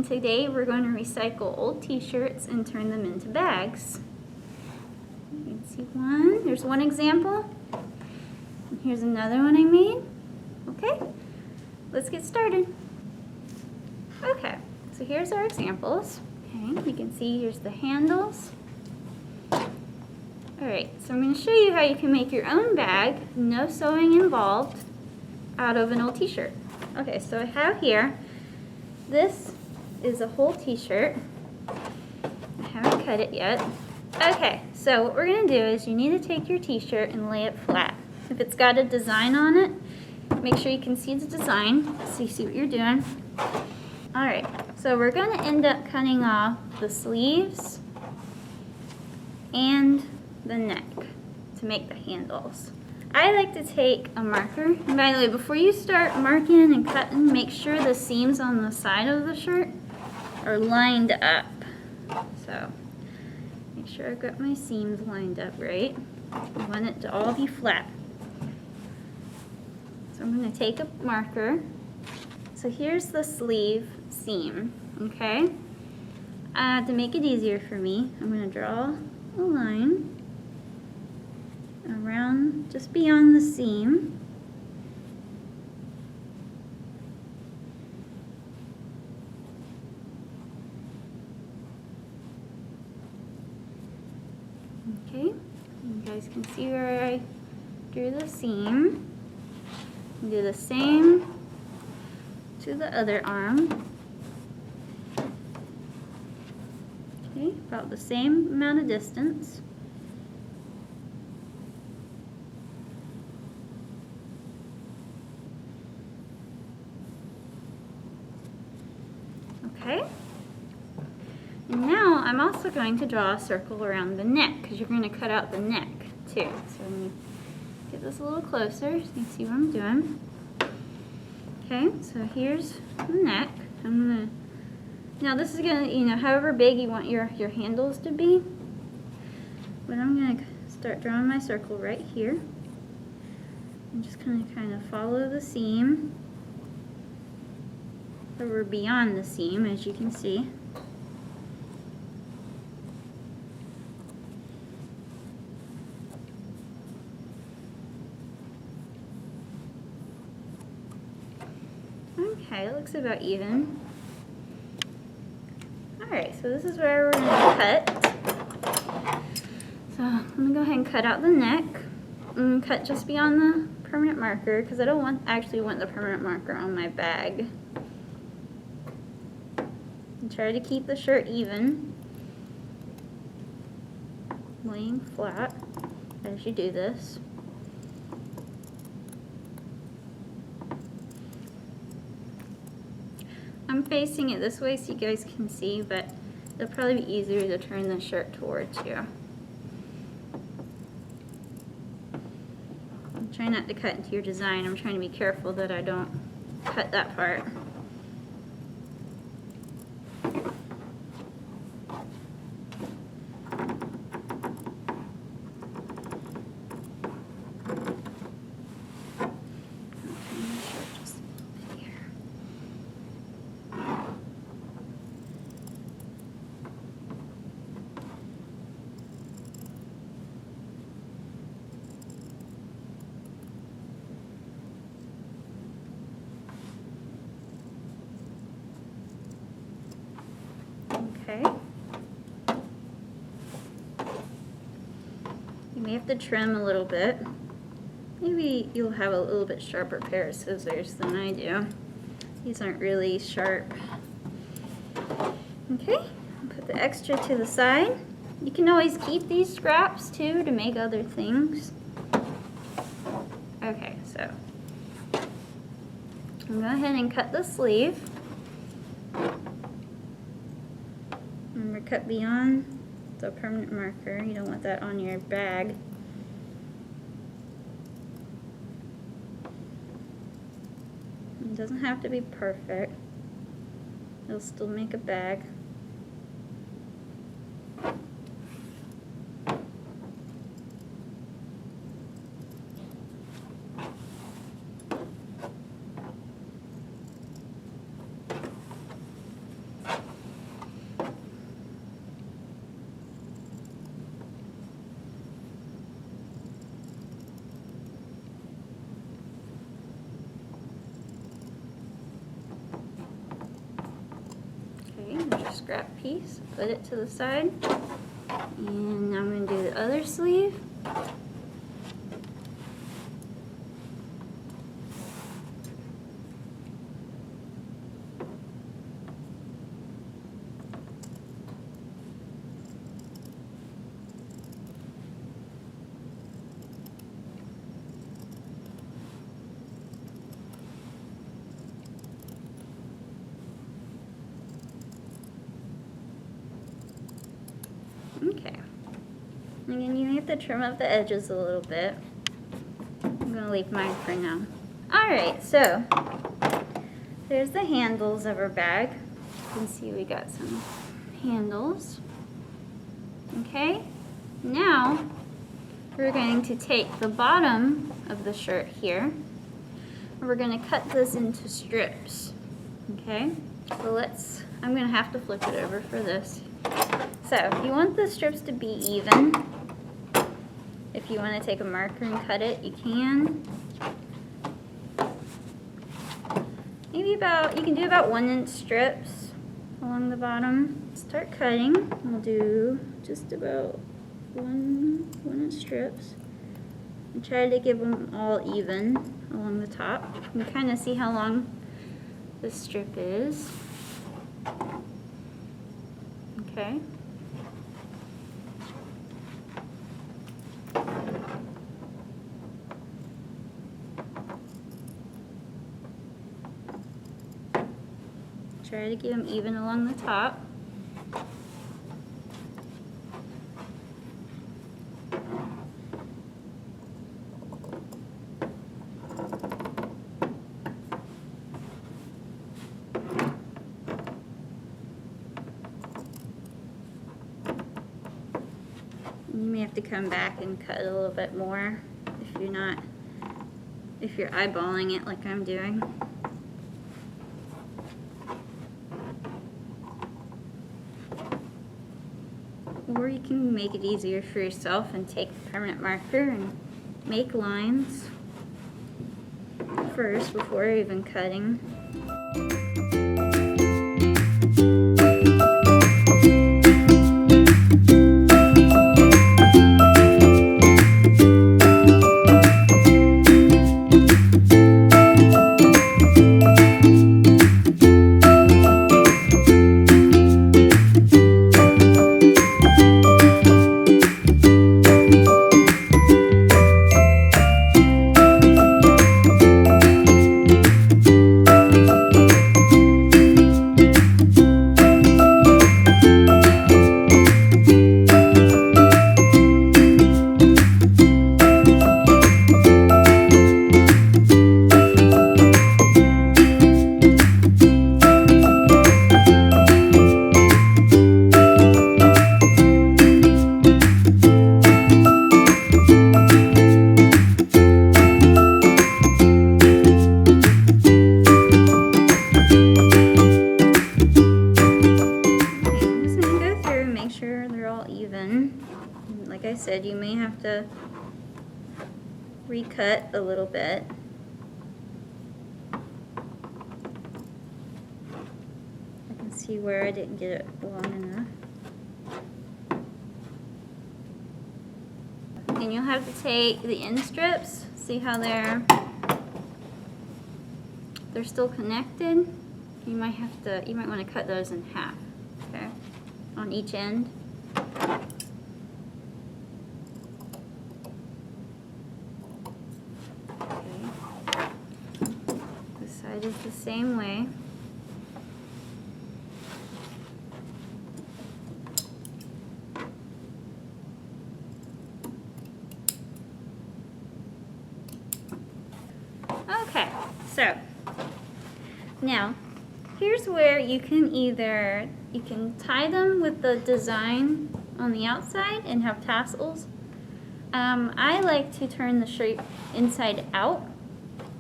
and today we're going to recycle old t-shirts and turn them into bags. You can see one, there's one example. And here's another one I made. Okay, let's get started. Okay, so here's our examples. Okay, you can see here's the handles. Alright, so I'm going to show you how you can make your own bag, no sewing involved, out of an old t-shirt. Okay, so I have here, this is a whole t-shirt. I haven't cut it yet. Okay, so what we're going to do is you need to take your t-shirt and lay it flat. If it's got a design on it, make sure you can see the design so you see what you're doing. Alright, so we're going to end up cutting off the sleeves and the neck to make the handles. I like to take a marker, and by the way, before you start marking and cutting, make sure the seams on the side of the shirt are lined up. So make sure I've got my seams lined up right. I want it to all be flat. So I'm going to take a marker. So here's the sleeve seam, okay? To make it easier for me, I'm going to draw a line around just beyond the seam. Okay, you guys can see where I drew the seam. Do the same to the other arm. Okay, about the same amount of distance. Okay, and now I'm also going to draw a circle around the neck because you're going to cut out the neck too. So let me get this a little closer so you can see what I'm doing. Okay, so here's the neck. Now this is going to, however big you want your handles to be. But I'm going to start drawing my circle right here. I'm just going to kind of follow the seam. So we're beyond the seam, as you can see. Okay, it looks about even. Alright, so this is where we're going to cut. So I'm going to go ahead and cut out the neck. And cut just beyond the permanent marker because I don't actually want the permanent marker on my bag. And try to keep the shirt even, laying flat as you do this. I'm facing it this way so you guys can see, but it'll probably be easier to turn the shirt towards you. I'm trying not to cut into your design. I'm trying to be careful that I don't cut that part. Okay. You may have to trim a little bit. Maybe you'll have a little bit sharper pair of scissors than I do. These aren't really sharp. Okay, put the extra to the side. You can always keep these scraps too to make other things. Okay, so I'm going to go ahead and cut the sleeve. Remember, cut beyond the permanent marker. You don't want that on your bag. It doesn't have to be perfect. It'll still make a bag. scrap piece, put it to the side, and I'm going to do the other sleeve. Okay, again, you have to trim up the edges a little bit. I'm going to leave mine for now. Alright, so there's the handles of our bag. You can see we got some handles. Okay, now we're going to take the bottom of the shirt here, and we're going to cut this into strips. Okay, so I'm going to have to flip it over for this. So if you want the strips to be even, if you want to take a marker and cut it, you can. Maybe you can do about 1-inch strips along the bottom. Start cutting. We'll do just about 1-inch strips. And try to give them all even along the top. You can kind of see how long this strip is. Okay. Try to get them even along the top. You may have to come back and cut a little bit more if you're eyeballing it like I'm doing. Or you can make it easier for yourself and take a permanent marker and make lines first before even cutting. Like I said, you may have to recut a little bit. I can see where I didn't get it long enough. And you'll have to take the end strips, see how they're still connected. You might want to cut those in half, okay, on each end. It is the same way. Okay, so now here's where you can tie them with the design on the outside and have tassels. I like to turn the shirt inside out,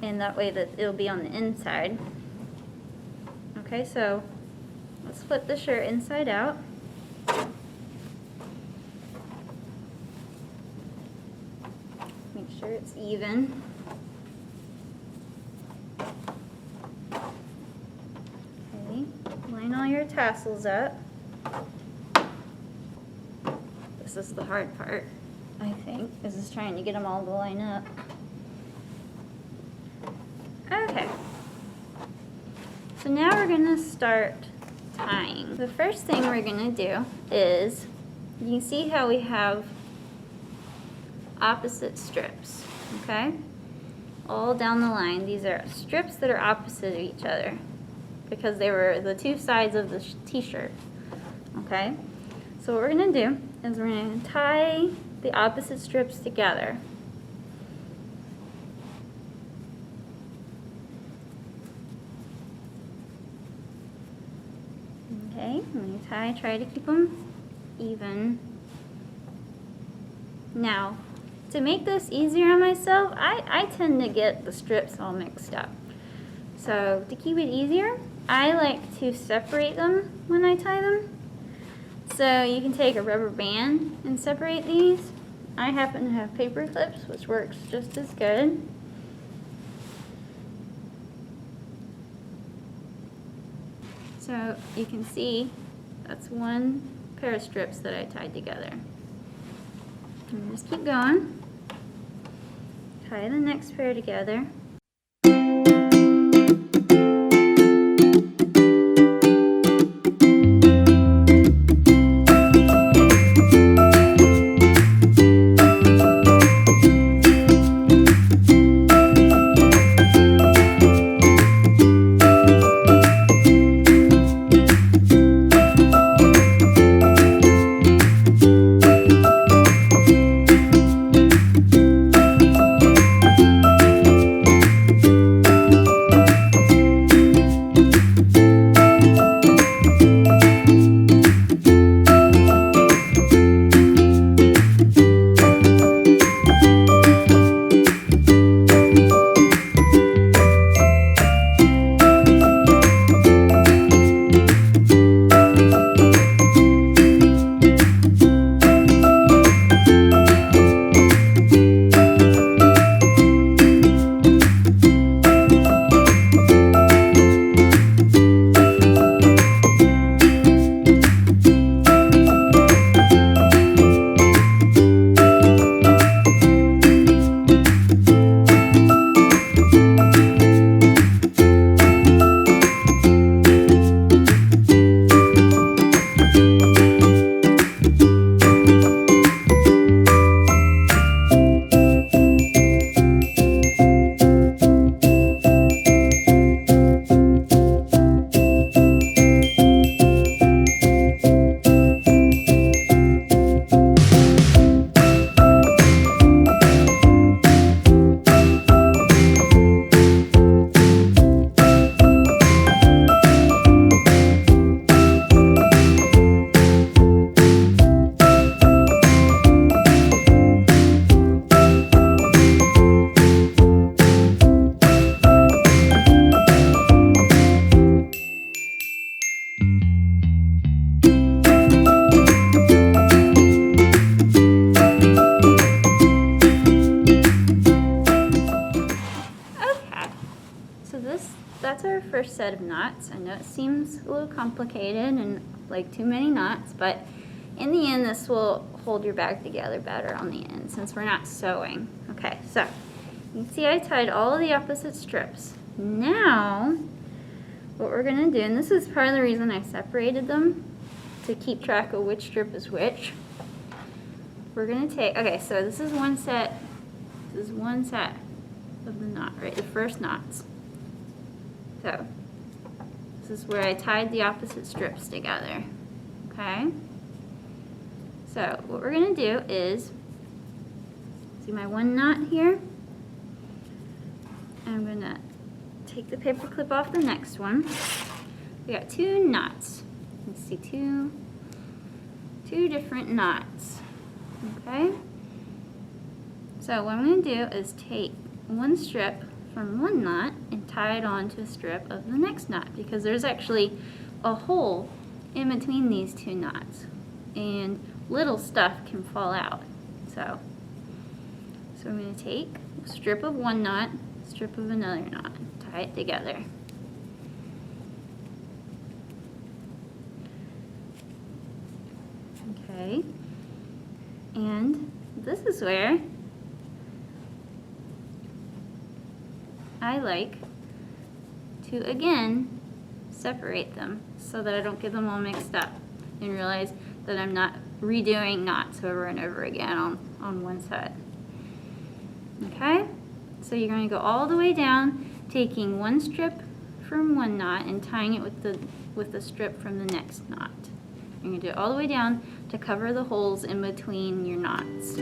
and that way that it'll be on the inside. Okay, so let's flip the shirt inside out. Make sure it's even. Okay, line all your tassels up. This is the hard part, I think, is just trying to get them all to line up. Okay. So now we're gonna start tying. The first thing we're gonna do is, you can see how we have opposite strips, okay? All down the line. These are strips that are opposite of each other because they were the two sides of the t-shirt, okay? So what we're gonna do is we're gonna tie the opposite strips together. Okay, when you tie, try to keep them even. Now, to make this easier on myself, I tend to get the strips all mixed up. So to keep it easier, I like to separate them when I tie them. So you can take a rubber band and separate these. I happen to have paper clips, which works just as good. So you can see that's one pair of strips that I tied together. And just keep going. Tie the next pair together. That's our first set of knots. I know it seems a little complicated and like too many knots, but in the end this will hold your bag together better on the end since we're not sewing. Okay, so you can see I tied all of the opposite strips. Now what we're gonna do, and this is part of the reason I separated them to keep track of which strip is which. We're gonna take, okay, so this is one set of the knot, right? The first knots. So this is where I tied the opposite strips together, okay? So what we're gonna do is, see my one knot here? I'm gonna take the paper clip off the next one. We got two knots. Let's see, two different knots, okay? So what I'm gonna do is take one strip from one knot and tie it onto a strip of the next knot because there's actually a hole in between these two knots and little stuff can fall out. So I'm going to take a strip of one knot, strip of another knot, tie it together. Okay. And this is where I like to, again, separate them so that I don't get them all mixed up and realize that I'm not redoing knots over and over again on one side. Okay, so you're going to go all the way down, taking one strip from one knot and tying it with the strip from the next knot. You're going to do it all the way down to cover the holes in between your knots.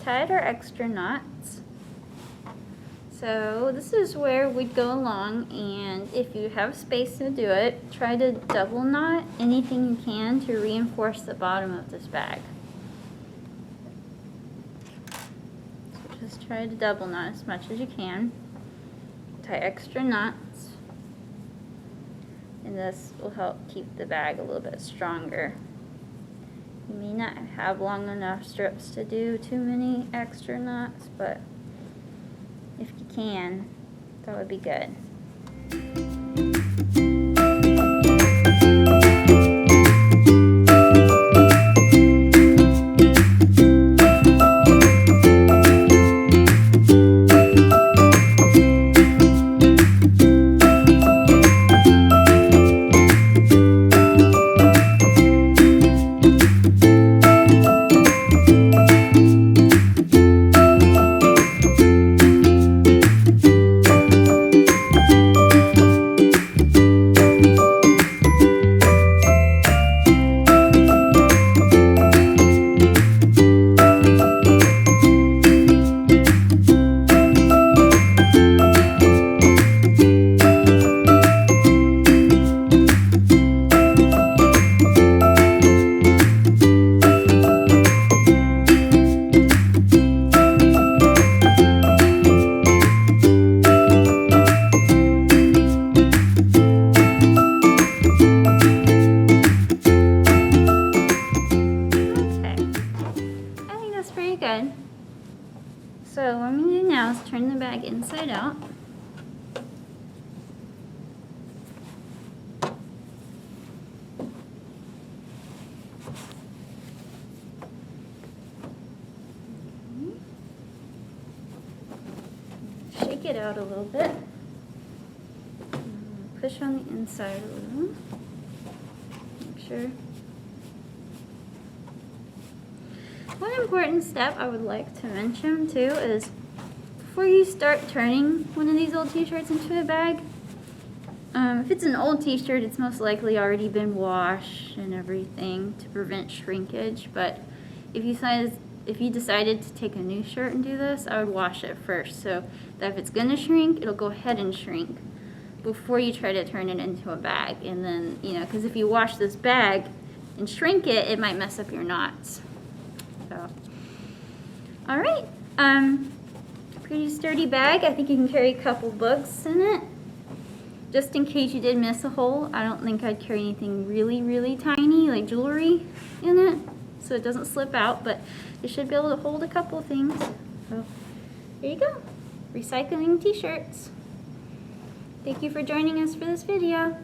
Tied our extra knots. So this is where we'd go along, and if you have space to do it, try to double knot anything you can to reinforce the bottom of this bag. So just try to double knot as much as you can. Tie extra knots, and this will help keep the bag a little bit stronger. You may not have long enough strips to do too many extra knots, but if you can, that would be good. Good. So what I'm going to do now is turn the bag inside out. flick it out a little bit. Push on the inside a little. Make sure. One important step I would like to mention too is before you start turning one of these old t-shirts into a bag, if it's an old t-shirt, it's most likely already been washed and everything to prevent shrinkage. But if you decided to take a new shirt and do this, I would wash it first so that if it's going to shrink, it'll go ahead and shrink before you try to turn it into a bag. And then, because if you wash this bag and shrink it, it might mess up your knots. So, all right, pretty sturdy bag. I think you can carry a couple books in it. Just in case you did miss a hole, I don't think I'd carry anything really, really tiny, like jewelry in it, so it doesn't slip out, but it should be able to hold a couple things. So, there you go. Recycling t-shirts. Thank you for joining us for this video.